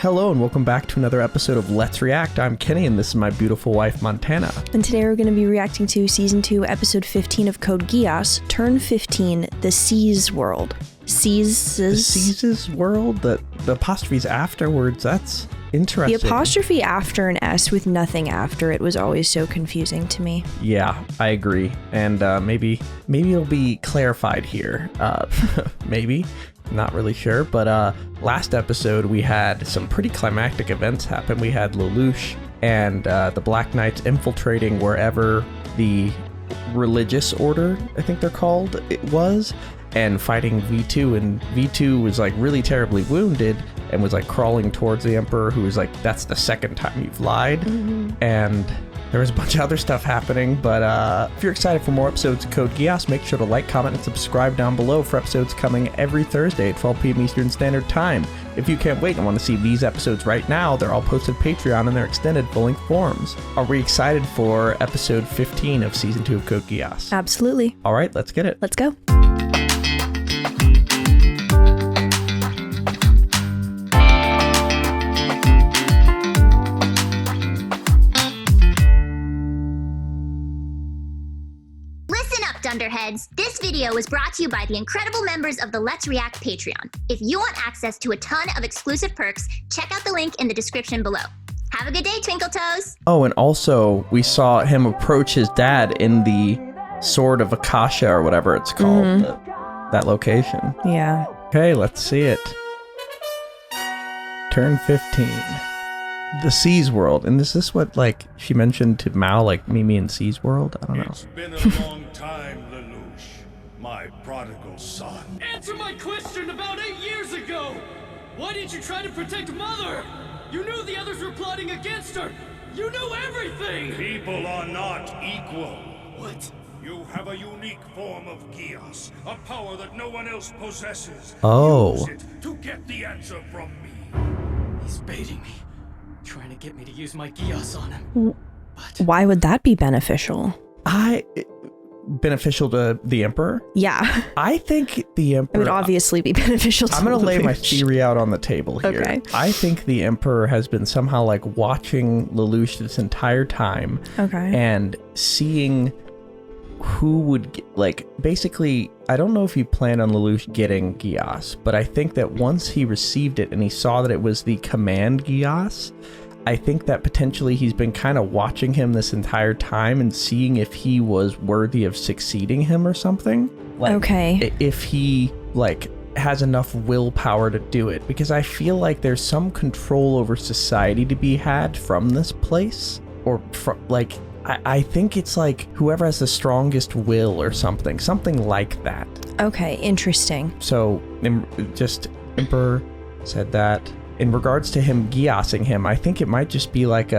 Hello and welcome back to another episode of Let's React. I'm Kenny and this is my beautiful wife, Montana. And today we're going to be reacting to Season 2, Episode 15 of Code Geass, Turn 15, The Seas World. Seas World? The apostrophes afterwards, that's interesting. The apostrophe after an S with nothing after it was always so confusing to me. Yeah, I agree. And maybe it'll be clarified here. Maybe. Not really sure, but last episode we had some pretty climactic events happen. We had Lelouch and the Black Knights infiltrating wherever the religious order, I think they're called, it was, and fighting V2, and V2 was like really terribly wounded and was like crawling towards the Emperor, who was like, that's the second time you've lied. And there was a bunch of other stuff happening, but if you're excited for more episodes of Code Geass, make sure to like, comment, and subscribe down below for episodes coming every Thursday at 12 p.m. Eastern Standard Time. If you can't wait and want to see these episodes right now, they're all posted to Patreon in their extended full-length forms. Are we excited for episode 15 of Season 2 of Code Geass? Absolutely. All right, let's get it. Let's go. Dunderheads, this video was brought to you by the incredible members of the Let's React Patreon. If you want access to a ton of exclusive perks, check out the link in the description below. Have a good day, Twinkle Toes! Oh, and also, we saw him approach his dad in the Sword of Akasha, or whatever it's called, that location. Yeah. Okay, let's see it. Turn 15. The Seas World. And is this what, like, she mentioned to Mao, like, Mimi and Seas World? I don't know. It's been a long time, Lelouch, my prodigal son. Answer my question about 8 years ago! Why didn't you try to protect Mother? You knew the others were plotting against her! You knew everything! People are not equal. What? You have a unique form of Geass, a power that no one else possesses. Oh. Use it to get the answer from me. He's baiting me. Trying to get me to use my Geass on him. But Why would that be beneficial? Beneficial to the Emperor? Yeah. I think the Emperor... It would obviously be beneficial to I'm going to lay my Lelouch. theory out on the table here. Okay. I think the Emperor has been somehow like watching Lelouch this entire time. Okay. And seeing who would get, like, basically, I don't know if he planned on Lelouch getting Geass, but I think that once he received it and he saw that it was the command Geass, I think that potentially he's been kind of watching him this entire time and seeing if he was worthy of succeeding him or something. Like, okay. If he, like, has enough willpower to do it, because I feel like there's some control over society to be had from this place, or from, like, I think it's like whoever has the strongest will or something like that. Okay, interesting. So just Emperor said that. In regards to him Geassing him, I think it might just be like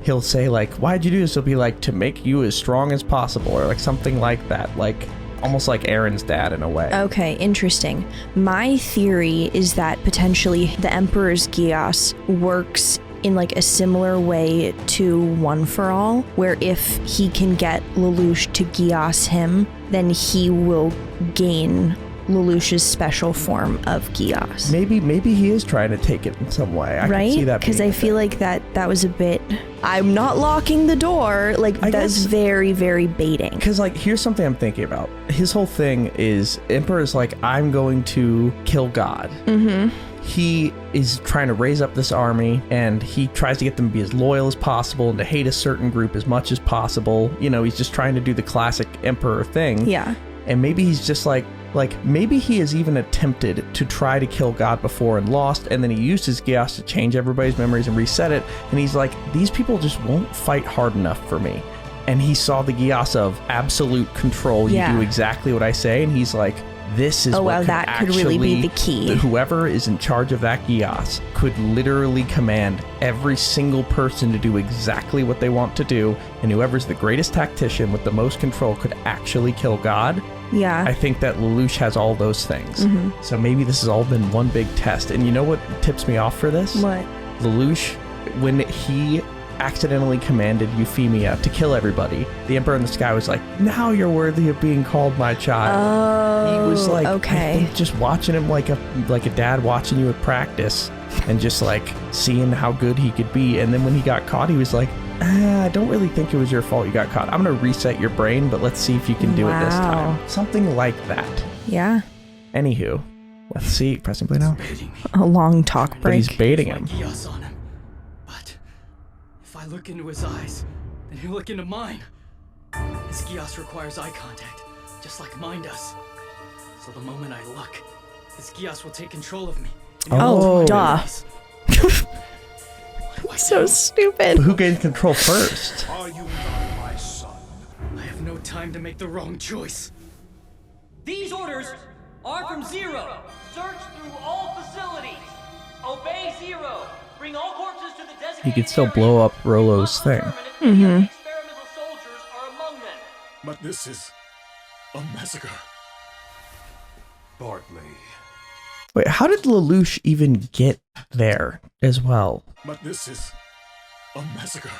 he'll say like, why'd you do this? He'll be like, to make you as strong as possible, or like something like that, like almost like Aaron's dad in a way. Okay, interesting. My theory is that potentially the Emperor's Geass works in like a similar way to One for All, where if he can get Lelouch to Geass him, then he will gain Lelouch's special form of Geass. Maybe he is trying to take it in some way. I can see that. Because I feel like that was a bit, I'm not locking the door, like that's very, very baiting. Because like, here's something I'm thinking about. His whole thing is, Emperor's like, I'm going to kill God. He is trying to raise up this army, and he tries to get them to be as loyal as possible and to hate a certain group as much as possible. You know, he's just trying to do the classic Emperor thing. Yeah. And maybe he's just like maybe he has even attempted to try to kill God before and lost, and then he used his Geass to change everybody's memories and reset it, and he's like, these people just won't fight hard enough for me. And he saw the Geass of absolute control. You do exactly what I say, and he's like, this is what could really be the key. Whoever is in charge of that Geass could literally command every single person to do exactly what they want to do, and whoever's the greatest tactician with the most control could actually kill God. Yeah. I think that Lelouch has all those things. So maybe this has all been one big test. And you know what tips me off for this? What? Lelouch, when he accidentally commanded Euphemia to kill everybody, the Emperor in the Sky was like, now you're worthy of being called my child. Oh, he was like, okay. I think just watching him like a dad watching you at practice, and just like seeing how good he could be. And then when he got caught, he was like, I don't really think it was your fault you got caught. I'm going to reset your brain, but let's see if you can do it this time. Something like that. Yeah. Anywho, let's see. Pressing play now. A long talk break. But he's baiting him. Geass on him. But if I look into his eyes, then he'll look into mine. His Geass requires eye contact, just like mine does. So the moment I look, his Geass will take control of me. Oh, duh. So But stupid. who gained control first? Are you not my son? I have no time to make the wrong choice. These orders are from Zero. Search through all facilities. Obey Zero. Bring all corpses to the designated He could still area. blow up Rolo's thing. Determine if any of the experimental soldiers are among them. But this is a massacre. Bartley. Wait, how did Lelouch even get there as well? But this is a massacre.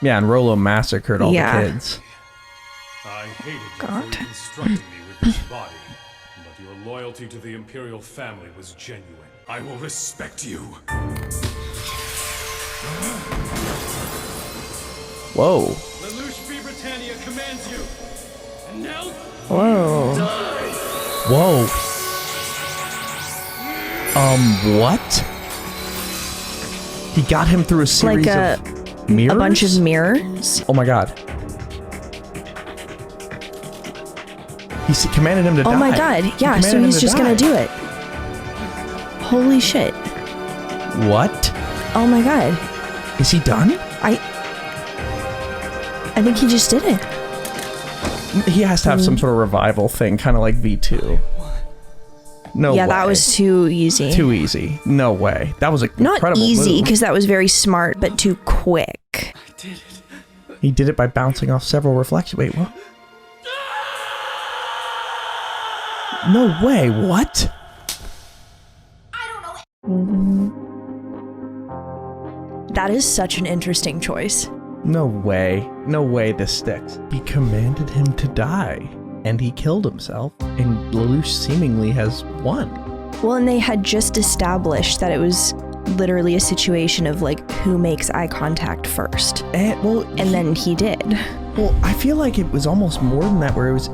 Yeah, and Rolo massacred all Yeah. the kids. I hated you God. for instructing me with this body, but your loyalty to the Imperial family was genuine. I will respect you. Whoa. Lelouch V. Britannia commands you. And now, Whoa. Whoa. What? He got him through a series Like of mirrors? a bunch of mirrors. Oh my god. Commanded him to die. Oh my god. He Yeah, so commanded him he's to just die. gonna do it. Holy shit. What? Oh my god. Is he done? I think he just did it. He has to have some sort of revival thing, kind of like V2. No way. Yeah, that was too easy. too easy. No way. That was a Not incredible easy, move. because that was very smart, but too quick. I did it. He did it by bouncing off several reflections. Wait, what? No way. What? That is such an interesting choice. No way. No way this sticks. He commanded him to die, and he killed himself, and Lelouch seemingly has won. Well, and they had just established that it was literally a situation of like who makes eye contact first. And then he did. Well, I feel like it was almost more than that, where it was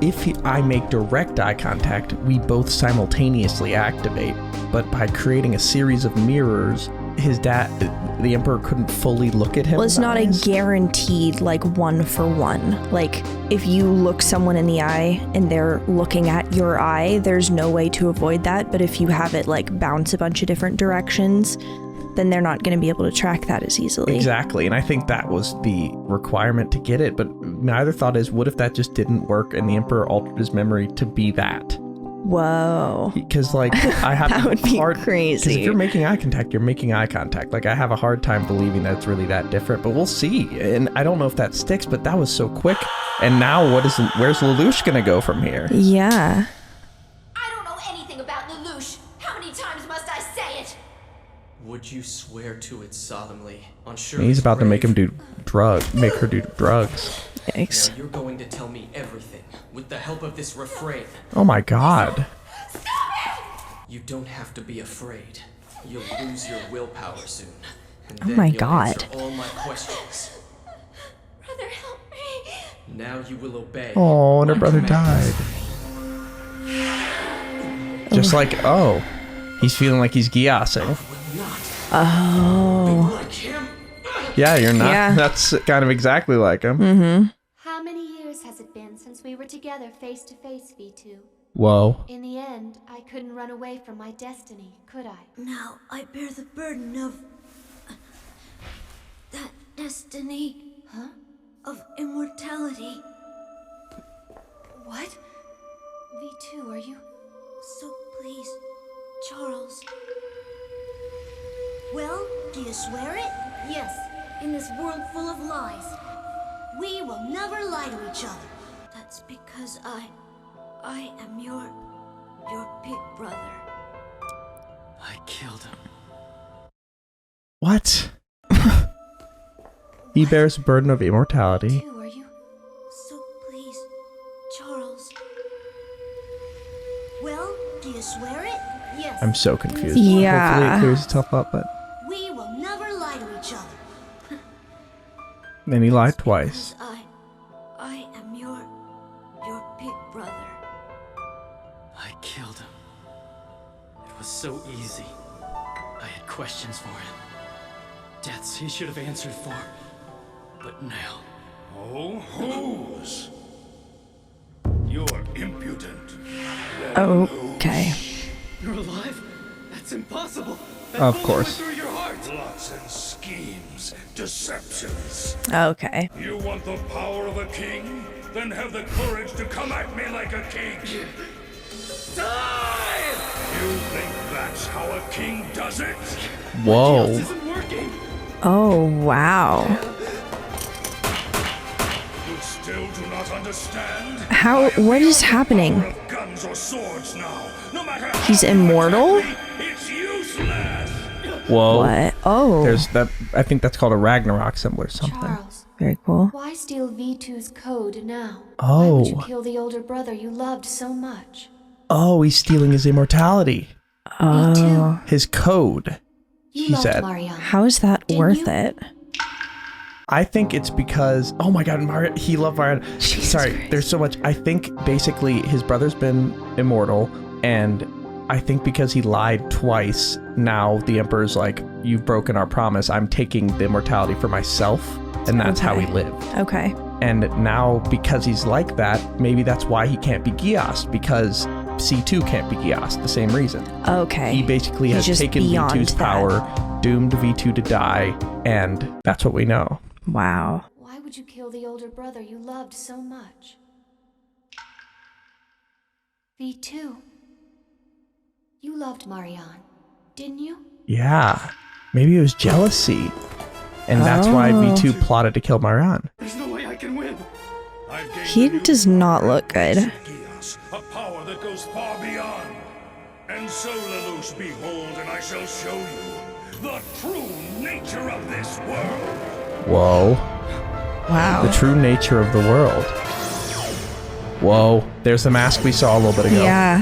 if I make direct eye contact, we both simultaneously activate. But by creating a series of mirrors, his dad, the Emperor, couldn't fully look at him. Well, it's not a guaranteed like 1-for-1. Like if you look someone in the eye and they're looking at your eye, there's no way to avoid that. But if you have it like bounce a bunch of different directions, then they're not going to be able to track that as easily. Exactly, and I think that was the requirement to get it. But my other thought is, what if that just didn't work and the Emperor altered his memory to be that? Whoa. Because like I have That would be Because crazy. if you're making eye contact, you're making eye contact. Like I have a hard time believing that it's really that different. But we'll see. And I don't know if that sticks. But that was so quick. And now where's Lelouch gonna go from here? Yeah. I don't know anything about Lelouch. How many times must I say it? Would you swear to it solemnly on Shera's He's about to make him grave? make her do drugs. Yikes. Now you're going to tell me everything with the help of this refrain. Oh my god. You don't have to be afraid. You'll lose your willpower soon. And Oh then my you'll God. answer all my questions. Brother, help me. Now you will obey. Oh, and her my brother commands. died. Just like, oh, he's feeling like he's Geassing. Oh. Like him. Yeah, you're not. Yeah. That's kind of exactly like him. How many years has it been since we were together face to face, V2? Whoa. In the end, I couldn't run away from my destiny, could I? Now I bear the burden of that destiny. Huh? Of immortality. What? V2, are you? So please, Charles. Well, do you swear it? Yes, in this world full of lies. We will never lie to each other. That's because I am your big brother. I killed him. What? He bears the burden of immortality. V2, are you? So please, Charles. Well, do you swear it? Yes. I'm so confused. Yeah. Hopefully it clears itself up, but We will lie to each other. Then he lied twice. Because I am your big brother. I killed him. It was so easy. I had questions for him. Deaths he should have answered for. But now... Oh, whose? You're impudent. Okay. You're alive? That's impossible. That Of bullet course. went through your heart. Plots and schemes, deceptions. Okay. You want the power of a king? Then have the courage to come at me like a king. Die! You think that's how a king does it? Whoa. This isn't working. Oh, wow. You still do not understand? How, what is happening? Power of guns or swords now. No matter He's how immortal? much you attack me, it's useless. Whoa. What? Oh, There's that. I think that's called a Ragnarok symbol or something. Charles, very cool. why steal V2's code now? Oh. Why would you kill the older brother you loved so much? Oh, he's stealing his immortality. Oh, His code. You He loved said. Marianne. how is that Didn't worth you? it? I think it's because, oh my god, he loved Mario. Sorry, Christ. there's so much. I think basically his brother's been immortal, and I think because he lied twice, now the Emperor's like, you've broken our promise, I'm taking the immortality for myself, and that's how he Okay. lived. Okay. And now, because he's like that, maybe that's why he can't be Geass, because C2 can't be Geass, the same reason. Okay. He basically He's has just taken beyond V2's that. power, doomed V2 to die, and that's what we know. Wow. Why would you kill the older brother you loved so much? V2. You loved Marianne, didn't you? Yeah, maybe it was jealousy. And that's why Oh. V2 plotted to kill Marianne. There's no way I can win. I've gained He a new does not look good. Geass, a power that goes far beyond. And so, Lelouch, behold, and I shall show you the true nature of this world. Whoa. Wow. The true nature of the world. Whoa. There's the mask we saw a little bit ago. Yeah.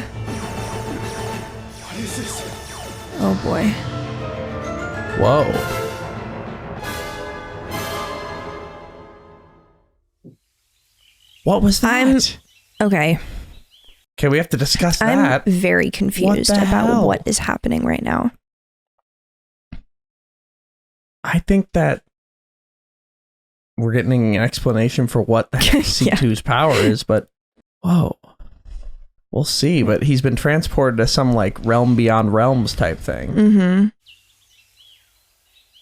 What is this? Oh boy. Whoa. What was that? Okay. Okay, we have to discuss I'm that. very confused the about hell? what is happening right now. I think that we're getting an explanation for what the heck C2's power is, but whoa. We'll see, but he's been transported to some like realm beyond realms type thing. Mm-hmm.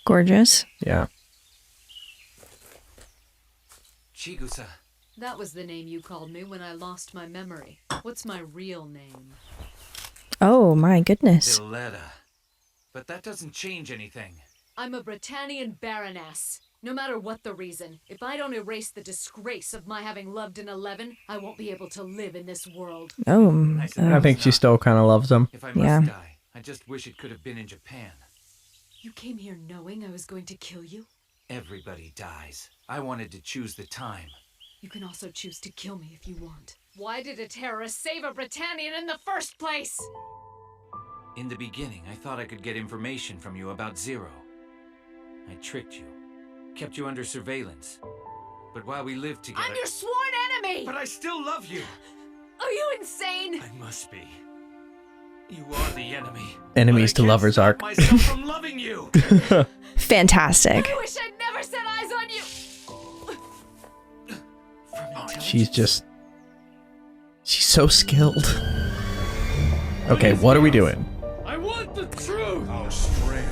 Gorgeous. Yeah. Chigusa. That was the name you called me when I lost my memory. What's my real name? Oh my goodness. Violetta. But that doesn't change anything. I'm a Britannian baroness. No matter what the reason, if I don't erase the disgrace of my having loved an 11, I won't be able to live in this world. Oh. I think she still kind of loves him. If I must Yeah. die, I just wish it could have been in Japan. You came here knowing I was going to kill you? Everybody dies. I wanted to choose the time. You can also choose to kill me if you want. Why did a terrorist save a Britannian in the first place? In the beginning, I thought I could get information from you about Zero. I tricked you, kept you under surveillance. But while we lived together... I'm your sworn enemy! But I still love you! Are you insane? I must be. You are the enemy. Enemies But I to lovers can't arc. stop myself from loving you! Fantastic. I wish I'd never set eyes on you! She's so skilled. Okay, what are we doing? I want the truth! How strange.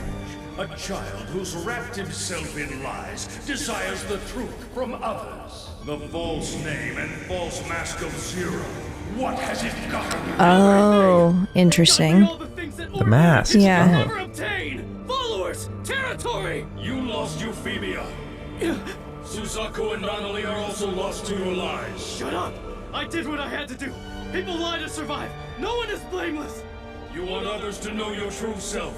A child who's wrapped himself in lies desires the truth from others. The false name and false mask of Zero. What has it gotten? Oh, interesting. All the things that The mask. Yeah. Oh. never obtain! Followers! Territory! You lost Euphemia. Suzaku and Nanali are also lost to your lies. Shut up! I did what I had to do! People lie to survive! No one is blameless! You want others to know your true self,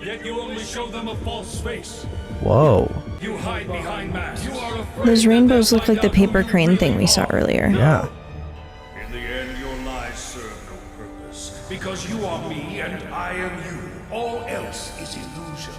yet you only show them a false face. Whoa. You hide behind masks. You are afraid Those that rainbows they'll look like find the out who paper you crane really thing we saw are. earlier. Yeah. In the end, your lies serve no purpose, because you are me and I am you. All else is illusion.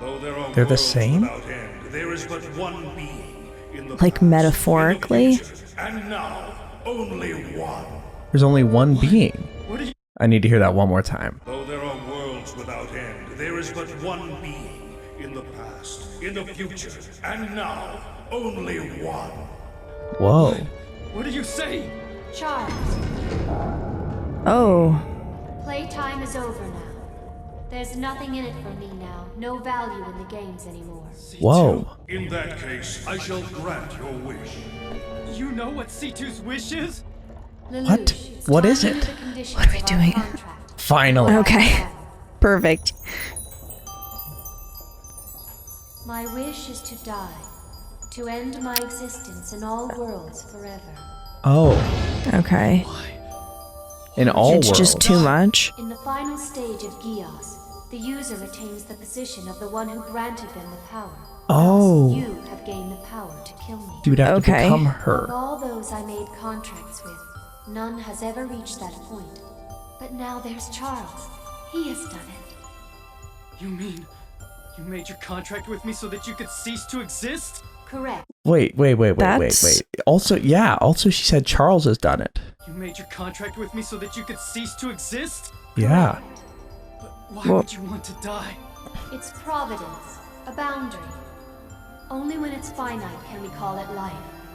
Though there are They're the worlds same? without end, there is but one being in the Like past, metaphorically? in the future, and now only one. There's only one being. What are you? I need to hear that one more time. Though there are worlds without end, there is but one being in the past, in the future, and now only one. Whoa. What are you saying? Charles, Oh. playtime is over now. There's nothing in it for me now. No value in the games anymore. Whoa. In that case, I shall grant your wish. You know what C2's wish is? What? Lelouch, it's What time is to do it? the conditions What are we of our doing? contract. Finally. Okay. Perfect. My wish is to die. To end my existence in all worlds forever. Oh. Okay. In all It's worlds. just too much. In the final stage of Geass, the user attains the position of the one who granted them the power. Oh. Thus, you have gained the power to kill me. You would have to Okay. become Of her. all those I made contracts with, none has ever reached that point. But now there's Charles. He has done it. You mean you made your contract with me so that you could cease to exist? Correct. Wait. That's- Also, she said Charles has done it. You made your contract with me so that you could cease to exist? Yeah. But why Well- would you want to die? It's providence, a boundary. Only when it's finite can we call it life.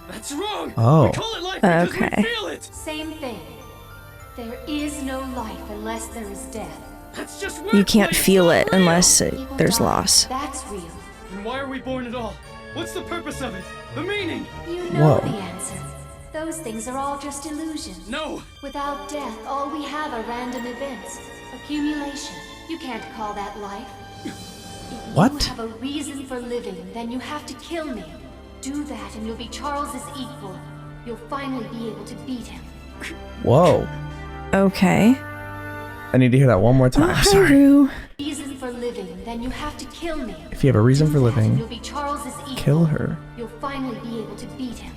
That's wrong! Oh. We call it life because Okay. we feel it! Same thing. There is no life unless there is death. That's just You can't wordplay, feel it's it not real. unless People there's die. loss. That's real. Then why are we born at all? What's the purpose of it? The meaning? You know Whoa. the answer. Those things are all just illusions. No! Without death, all we have are random events. Accumulation. You can't call that life. If What? you have a reason for living, then you have to kill me. Do that and you'll be Charles's equal. You'll finally be able to beat him. Whoa. Okay. I need to hear that one more Oh, time. hi, Sorry. Rue. Reason for living, then you have to kill me. If you have a reason Do for that and living, you'll be Charles's equal. kill her. You'll finally be able to beat him.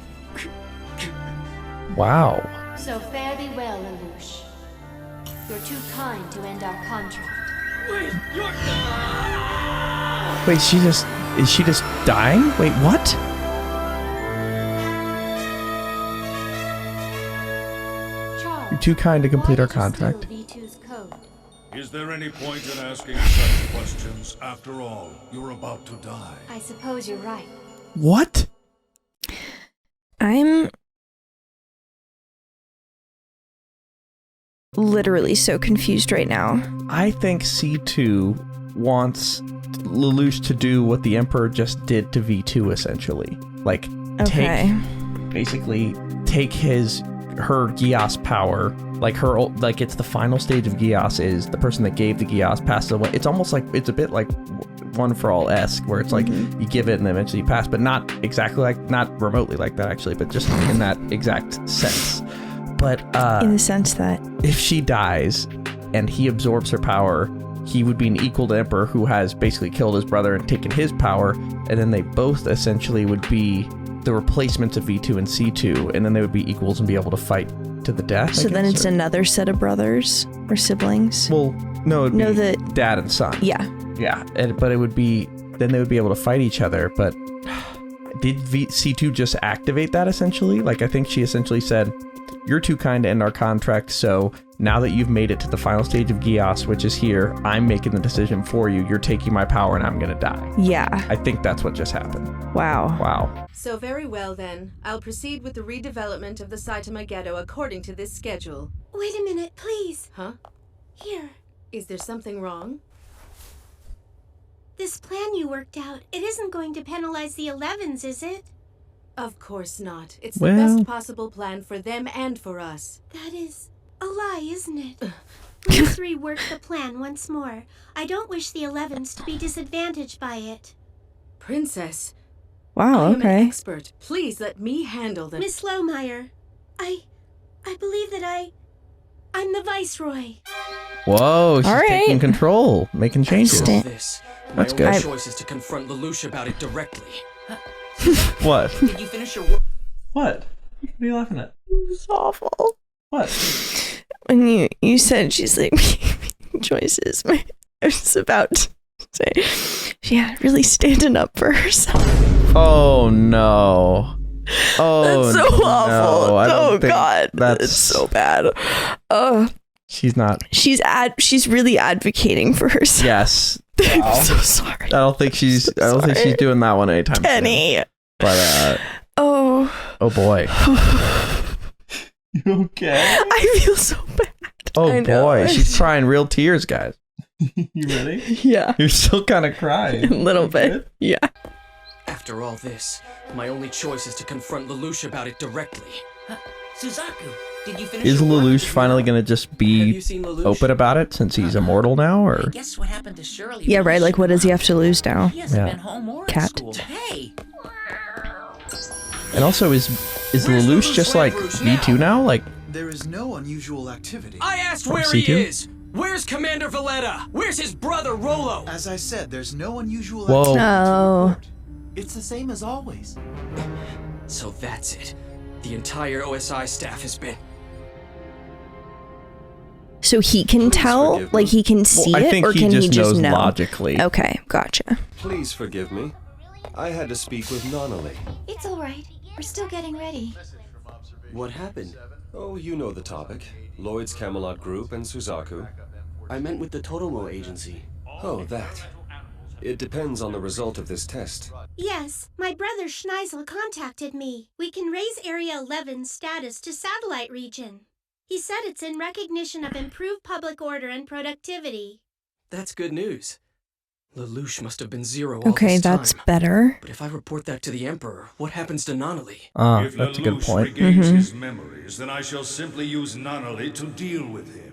Wow. So fare thee well, Lelouch. You're too kind to end our contract. Wait, you're... Wait, is she just dying? Wait, what? Charles, You're too kind to complete why our did you contract. steal V2's code? Is there any point in asking such questions? After all, you're about to die. I suppose you're right. What? I'm literally so confused right now. I think C2 wants Lelouch to do what the Emperor just did to V2, essentially. Like, Okay. basically take her Geass power, like it's the final stage of Geass is the person that gave the Geass passes away. It's almost like, it's a bit like One for All-esque, where it's like you give it and eventually you pass, but not exactly like, not remotely like that actually, but just in that exact sense. But In the sense that if she dies and he absorbs her power, he would be an equal to Emperor, who has basically killed his brother and taken his power, and then they both essentially would be the replacements of V2 and C2, and then they would be equals and be able to fight to the death. so I then guess, it's or- another set of brothers or siblings. Well, no, it'd No, be the- dad and son. Yeah. Yeah, but it would be, then they would be able to fight each other, but did C2 just activate that essentially? Like, I think she essentially said, you're too kind to end our contract, so now that you've made it to the final stage of Geass, which is here, I'm making the decision for you. You're taking my power and I'm gonna die. Yeah. I think that's what just happened. Wow. Wow. So very well then. I'll proceed with the redevelopment of the Saitama Ghetto according to this schedule. Wait a minute, please. Huh? Here. Is there something wrong? This plan you worked out, it isn't going to penalize the 11s, is it? Of course not. It's Well- the best possible plan for them and for us. That is a lie, isn't it? Please rework the plan once more. I don't wish the 11s to be disadvantaged by it. Princess, Wow, I am an okay. expert. Please let me handle them. Miss Lohmeyer, I believe that I'm the Viceroy. Whoa, she's All right. taking control, making changes. Sta- This. That's My good. only choice is to confront Lelouch about it directly. What? Did you finish your work? What? What are you laughing at? It's awful. What? When you said she's like choices, I was about to Yeah, really standing up for herself. Oh no. Oh, That's so awful. no. I don't Oh think God, that's it's so bad. She's not. She's really advocating for herself. Yes. I'm so sorry. I don't think she's doing that one anytime Penny. soon. But oh boy. You okay? I feel so bad. Oh boy, she's crying real tears, guys. You ready? Yeah. You're still kind of crying. A little bit. Good? Yeah. After all this, my only choice is to confront Lelouch about it directly. Suzaku, did you finish Is your work Lelouch with the finally hero? going to just Have be you seen Lelouch? open about it since he's immortal now, or? Guess what happened to Shirley? Yeah, right. Like, what does he have to lose now? He hasn't Yeah. been home or Cat. at school. Hey, And also, is Lelouch just like V2 now? Like, There is no unusual activity. I asked From where C2? he is! Where's Commander Valletta? Where's his brother Rolo? As I said, there's no unusual Whoa. activity to Oh. report. It's the same as always. So that's it. The entire OSI staff has been... So he can tell? forgive me. Like, he can see I it? think Or he can just he just knows know? logically. Okay, gotcha. Please forgive me. I had to speak with Nonali. It's all right. We're still getting ready. What happened? Oh, you know the topic. Lloyd's Camelot Group and Suzaku. I meant with the Totomo agency. Oh, that. It depends on the result of this test. Yes, my brother Schneisel contacted me. We can raise Area 11's status to satellite region. He said it's in recognition of improved public order and productivity. That's good news. Lelouch must have been Zero all Okay, this time. that's better. But if I report that to the Emperor, what happens to Nonali? If That's a good Lelouch point. regains his memories, then I shall simply use Nonali to deal with him.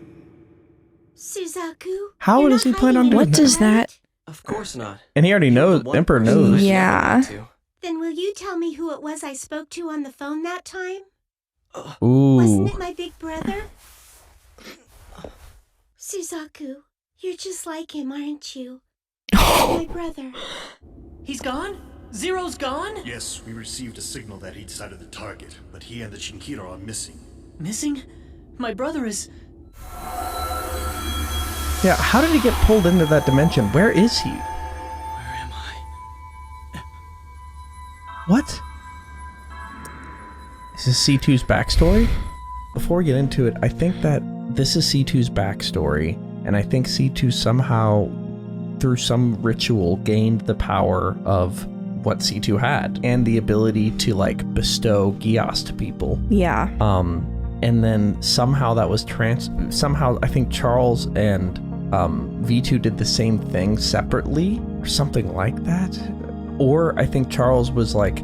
Suzaku? How you're does not he plan on hiding doing What does that? Of course not. And he already knows. One Emperor person knows. I'd Yeah. never want Then will you tell me who it was I spoke to on the phone that time? Ooh. Wasn't it my big brother? Suzaku, you're just like him, aren't you? My brother. he's gone? Zero's gone? Yes, we received a signal that he decided the target, but he and the Chinkira are missing. Missing? My brother is... Yeah, how did he get pulled into that dimension? Where is he? Where am I? What? Is this C2's backstory? Before we get into it, I think that this is C2's backstory, and I think C2 somehow, through some ritual, gained the power of what C2 had, and the ability to, like, bestow Geass to people. Yeah. And then somehow that was somehow I think Charles and V2 did the same thing separately, or something like that. Or I think Charles was like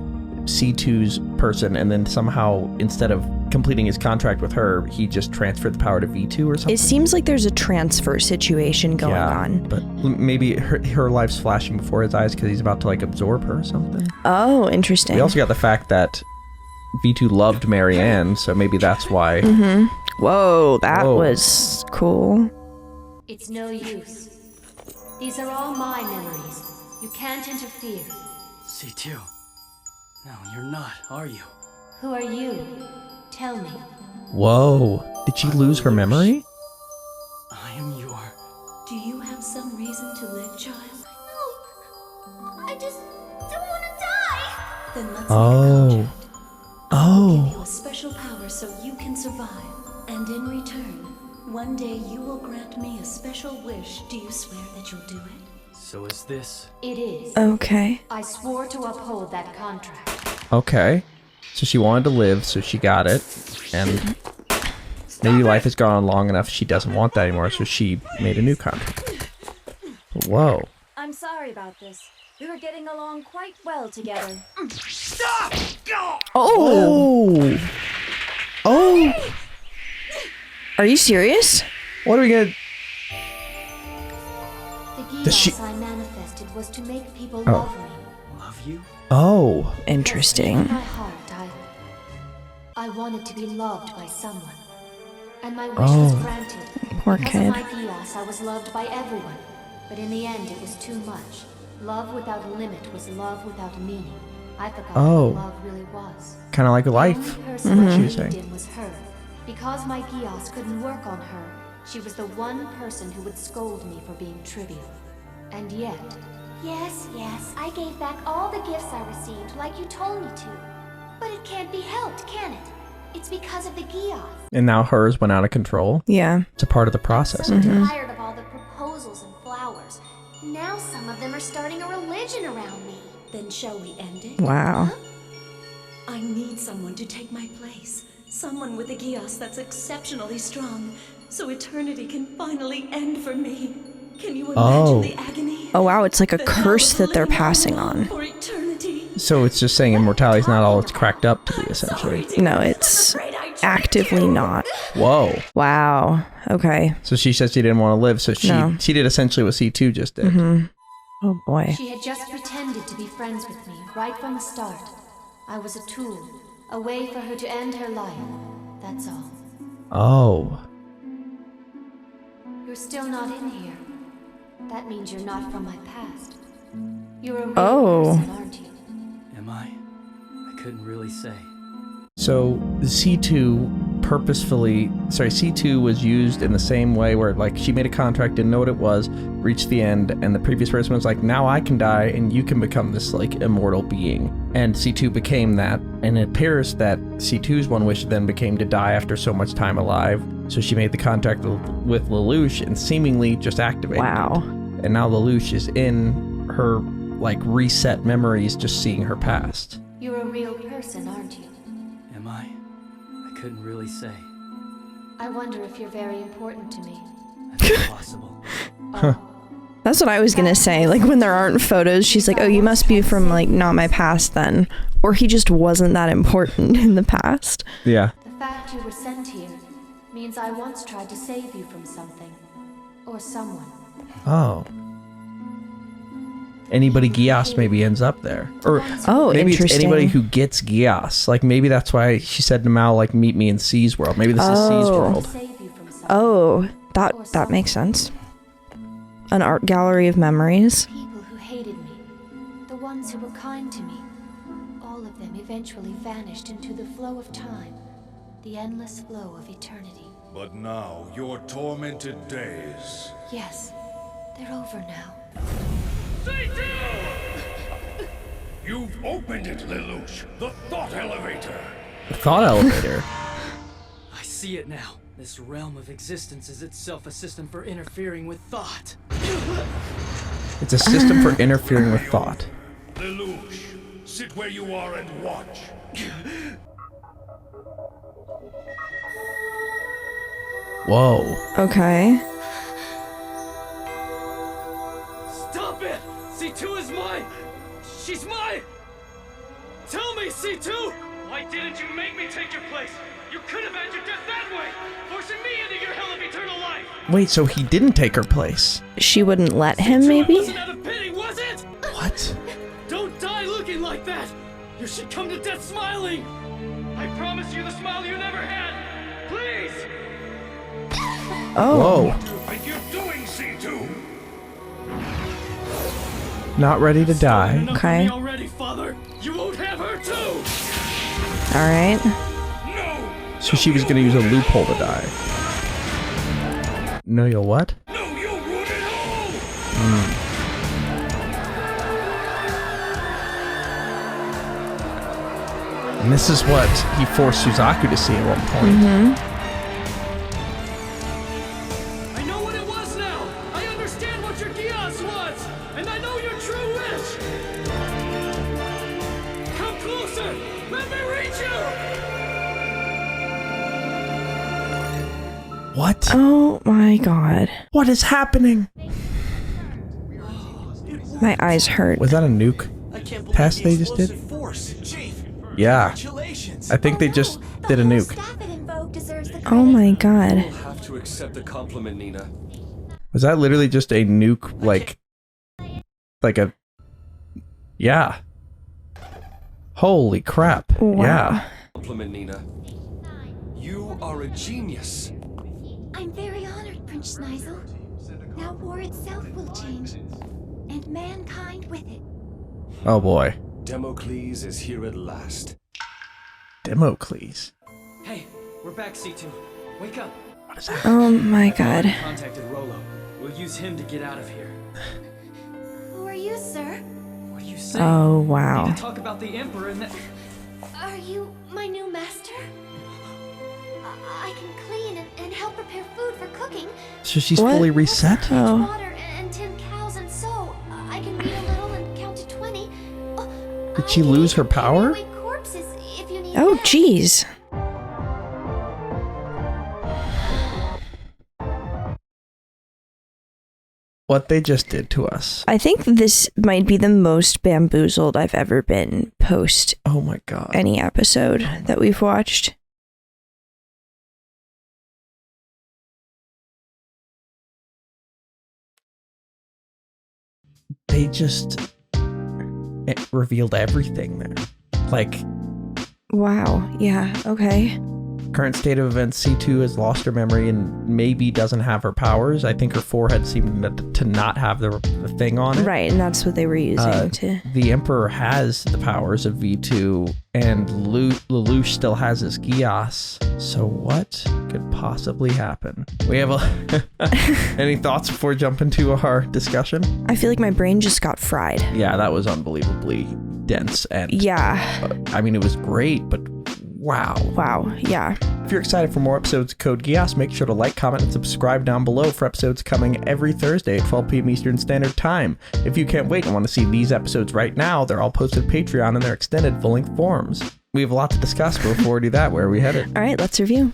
C2's person, and then somehow instead of completing his contract with her, he just transferred the power to V2 or something. It seems like there's a transfer situation going on. But maybe her life's flashing before his eyes because he's about to like absorb her or something. Oh, interesting. We also got the fact that V2 loved Marianne, so maybe that's why. Whoa, that was cool. It's no use. These are all my memories. You can't interfere. C2. No, you're not, are you? Who are you? Tell me. Whoa, did she lose her memory? I am your... Do you have some reason to live, child? No, I just don't want to die. Then let's Oh. make a contract. I'll give you Oh. a special power so you can survive. And in return, one day you will grant me a special wish. Do you swear that you'll do it? So is this... It is. Okay. I swore to uphold that contract. Okay. So she wanted to live, so she got it. And maybe life has gone on long enough she doesn't want that anymore, so she made a new contract. Whoa. I'm sorry about this. We were getting along quite well together. Oh! Oh! Are you serious? What are we gonna... The Does she- Geass I manifested was to make people Oh. love me. Love you? Oh. In Interesting. my heart, I wanted to be loved by someone. And my wish Oh. was granted. Poor Because kid. of my Geass, I was loved by everyone. But in the end, it was too much. Love without limit was love without meaning. I forgot Oh. what love really was. Kind of like a life. The only person What I she was believed saying. in was her. Because my Geass couldn't work on her, she was the one person who would scold me for being trivial. And yet... Yes, I gave back all the gifts I received like you told me to. But it can't be helped, can it? It's because of the Geass. And now hers went out of control. Yeah. It's a part of the process. I'm so tired of all the proposals and flowers. Now some of them are starting a religion around me. Then shall we end it? Wow. Huh? I need someone to take my place. Someone with a Geass that's exceptionally strong, so eternity can finally end for me. Can you imagine the agony? Oh wow, it's like a curse that they're passing on. For eternity. So it's just saying immortality's not all it's cracked up to be, essentially. No, it's actively not. Whoa. Wow. Okay. So she said she didn't want to live, so she did essentially what C2 just did. Oh boy. She had just pretended to be friends with me right from the start. I was a tool, a way for her to end her life. That's all. Oh. You're still not in here. That means you're not from my past. You're a real person, aren't you? Am I? I couldn't really say. So C2 C2 was used in the same way where like she made a contract, didn't know what it was, reached the end, and the previous person was like, now I can die and you can become this like immortal being. And C2 became that, and it appears that C2's one wish then became to die after so much time alive. So she made the contract with Lelouch and seemingly just activated it. And now Lelouch is in her like reset memories, just seeing her past. You're a real person, aren't you? Am I? I couldn't really say. I wonder if you're very important to me. That's possible. That's what I was gonna say. Like when there aren't photos, she's like, oh, you must be from like not my past then. Or he just wasn't that important in the past. Yeah. The fact you were sent here means I once tried to save you from something. Or someone. Oh. Anybody Geass maybe ends up there. Or maybe it's anybody who gets Geass. Like maybe that's why she said to Mal, like, meet me in C's world. Maybe this is C's world. Oh, that makes sense. An art gallery of memories. People who hated me. The ones who were kind to me. All of them eventually vanished into the flow of time. The endless flow of eternity. But now, your tormented days. Yes, they're over now. You've opened it, Lelouch. The thought elevator. The thought elevator? I see it now. This realm of existence is itself a system for interfering with thought. It's a system for interfering with thought. Lelouch, sit where you are and watch. Whoa. Okay. Stop it! C2 is mine! She's mine! Tell me, C2! Why didn't you make me take your place? You could have had your death that way! Forcing me into your hell of eternal life! Wait, so he didn't take her place? She wouldn't let him, maybe? Wasn't out of pity, was it? What? Don't die looking like that! You should come to death smiling! I promise you the smile you never had! Please! Oh. Whoa. Are you doing, C2? Not ready to die. Okay. Already, Father. You won't have her too. All right. So she was gonna use a loophole to die. No, you'll what? No, you'll ruin it all. And this is what he forced Suzaku to see at one point. I know what it was now. I understand what your Geass was, and I know your true wish. Come closer. Let me reach you. What? Oh my god. What is happening? My eyes hurt. Was that a nuke test they just did? Yeah. I think they just did a nuke. Oh my god. You'll have to accept the compliment, Nina. Was that literally just a nuke, like a... Yeah. Holy crap. Wow. Yeah. Compliment, Nina. You are a genius. I'm very honored, Prince Snizel. Now war itself will change, and mankind with it. Oh boy. Damocles is here at last. Damocles. Hey, we're back, C2. Wake up. What is that? Oh my god. Contacted Rolo. We'll use him to get out of here. excuse, sir. What are you saying? Oh, We wow. need to talk about the Emperor and the... Are you my new master? I can clean and help prepare food for cooking. So she's What? fully reset? Oh. Water and tend cows and sew. I can read a little and count to 20. Did she lose her power? Corpses if you need Oh, that. jeez. What they just did to us. I think this might be the most bamboozled I've ever been post Oh my god. any episode that we've watched. They just revealed everything there. Like, Wow. Yeah. Okay. current state of events, C2 has lost her memory and maybe doesn't have her powers. I think her forehead seemed to not have the thing on it. Right, and that's what they were using to... The Emperor has the powers of V2, and Lelouch still has his Geass. So what could possibly happen? We have any thoughts before jumping to our discussion? I feel like my brain just got fried. Yeah, that was unbelievably dense. And Yeah. I mean, it was great, but wow. Wow. Yeah. If you're excited for more episodes of Code Geass, make sure to like, comment, and subscribe down below for episodes coming every Thursday at 12 p.m. Eastern Standard Time. If you can't wait and want to see these episodes right now, they're all posted to Patreon in their extended full-length forms. We have a lot to discuss, but before we do that, where are we headed? All right, let's review.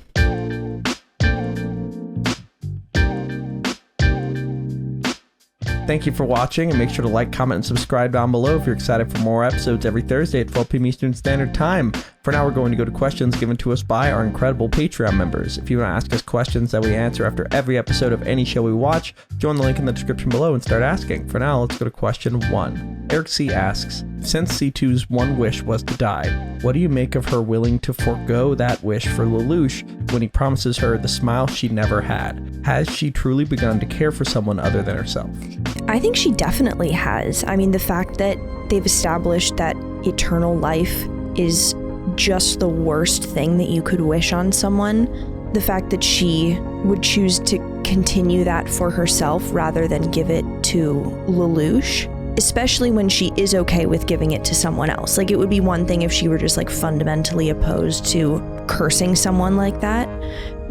Thank you for watching, and make sure to like, comment, and subscribe down below if you're excited for more episodes every Thursday at 12 p.m. Eastern Standard Time. For now, we're going to go to questions given to us by our incredible Patreon members. If you want to ask us questions that we answer after every episode of any show we watch, join the link in the description below and start asking. For now, let's go to question 1. Eric C. asks, since C2's one wish was to die, what do you make of her willing to forego that wish for Lelouch when he promises her the smile she never had? Has she truly begun to care for someone other than herself? I think she definitely has. I mean, the fact that they've established that eternal life is just the worst thing that you could wish on someone, the fact that she would choose to continue that for herself rather than give it to Lelouch, especially when she is okay with giving it to someone else. Like, it would be one thing if she were just like fundamentally opposed to cursing someone like that,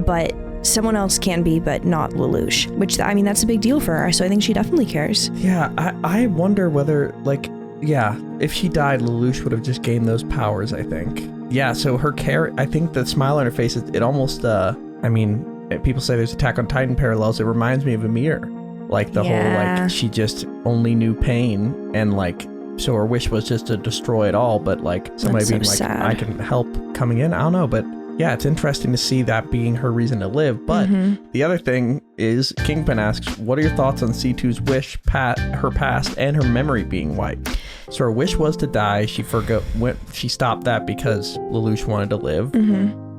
but someone else can be, but not Lelouch, which, I mean, that's a big deal for her, so I think she definitely cares. Yeah, I wonder whether, like, yeah, if she died, Lelouch would have just gained those powers, I think. Yeah, so her care, I think the smile on her face, it almost, I mean, people say there's Attack on Titan parallels, it reminds me of Ymir. Like, the whole, like, she just only knew pain, and, like, so her wish was just to destroy it all, but, like, somebody being like, sad. I can help coming in, I don't know, but... Yeah, it's interesting to see that being her reason to live. But the other thing is, Kingpin asks, what are your thoughts on C2's wish, her past, and her memory being wiped? So her wish was to die. She stopped that because Lelouch wanted to live.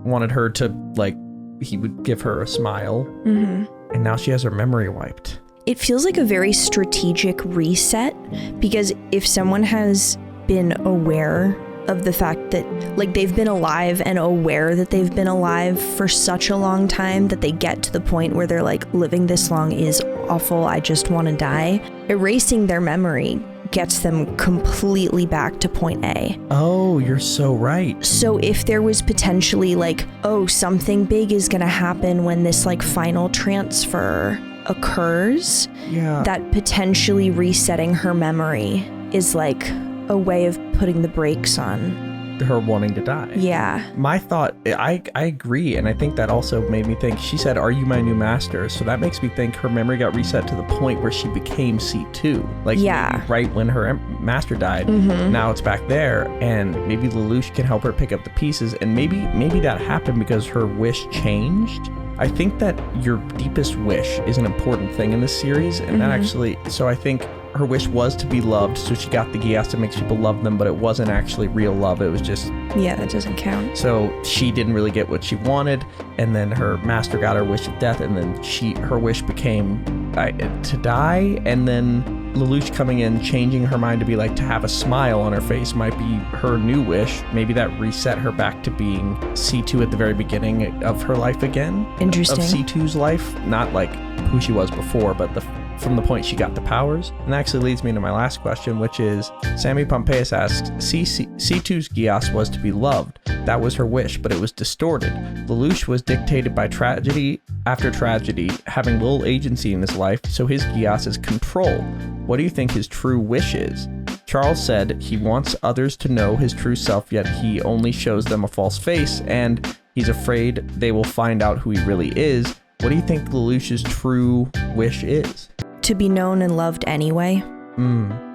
Wanted her to, like, he would give her a smile. And now she has her memory wiped. It feels like a very strategic reset, because if someone has been aware of the fact that, like, they've been alive and aware that they've been alive for such a long time that they get to the point where they're like, living this long is awful, I just want to die. Erasing their memory gets them completely back to point A. Oh, you're so right. So if there was potentially like, oh, something big is going to happen when this like final transfer occurs, that potentially resetting her memory is like a way of putting the brakes on her wanting to die. Yeah. My thought, I agree, and I think that also made me think, she said, are you my new master? So that makes me think her memory got reset to the point where she became C2. Like, maybe right when her master died, now it's back there, and maybe Lelouch can help her pick up the pieces, and maybe that happened because her wish changed. I think that your deepest wish is an important thing in this series, and that actually, so I think her wish was to be loved, so she got the Geass that makes people love them, but it wasn't actually real love, it was just... Yeah, that doesn't count. So she didn't really get what she wanted, and then her master got her wish of death, and then her wish became to die, and then Lelouch coming in, changing her mind to be like, to have a smile on her face might be her new wish. Maybe that reset her back to being C2 at the very beginning of her life again. Interesting. Of C2's life, not like who she was before, but from the point she got the powers. And that actually leads me to my last question, which is, Sammy Pompeius asks, C2's Geass was to be loved. That was her wish, but it was distorted. Lelouch was dictated by tragedy after tragedy, having little agency in his life, so his Geass is control. What do you think his true wish is? Charles said he wants others to know his true self, yet he only shows them a false face, and he's afraid they will find out who he really is. What do you think Lelouch's true wish is? To be known and loved anyway.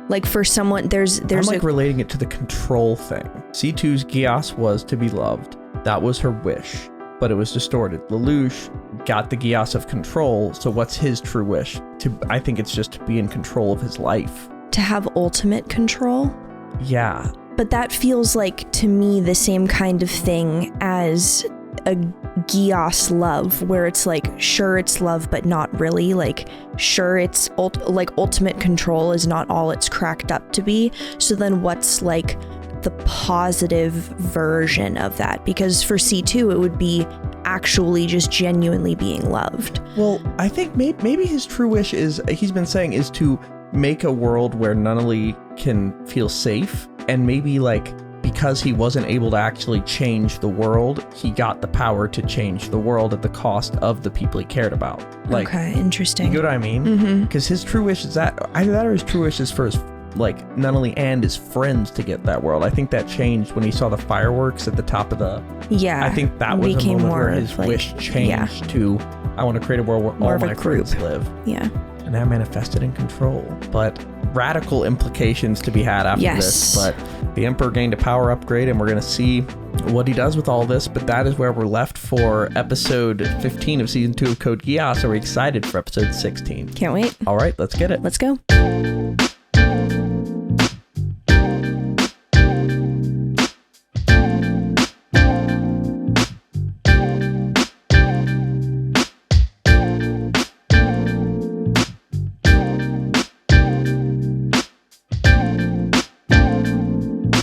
Like for someone, I'm like relating it to the control thing. C2's Geass was to be loved. That was her wish, but it was distorted. Lelouch got the Geass of control, so what's his true wish? I think it's just to be in control of his life. To have ultimate control? Yeah. But that feels like, to me, the same kind of thing as a Geass love, where it's like, sure, it's love, but not really. Like, sure, it's ultimate control is not all it's cracked up to be. So then what's like the positive version of that? Because for C2, it would be actually just genuinely being loved. Well, I think maybe his true wish is, he's been saying, is to make a world where Nunnally can feel safe, and maybe like because he wasn't able to actually change the world, he got the power to change the world at the cost of the people he cared about. Like, okay, interesting. You get what I mean? Because his true wish is that, either that or his true wish is for his, like, Nunnally and his friends to get that world. I think that changed when he saw the fireworks at the top of the... Yeah. I think that was the moment where his wish changed to, I want to create a world where all my friends live. Yeah. And that manifested in control. But radical implications to be had after this. But the Emperor gained a power upgrade, and we're going to see what he does with all this. But that is where we're left for episode 15 of season 2 of Code Geass. Are we excited for episode 16? Can't wait. All right, let's get it. Let's go.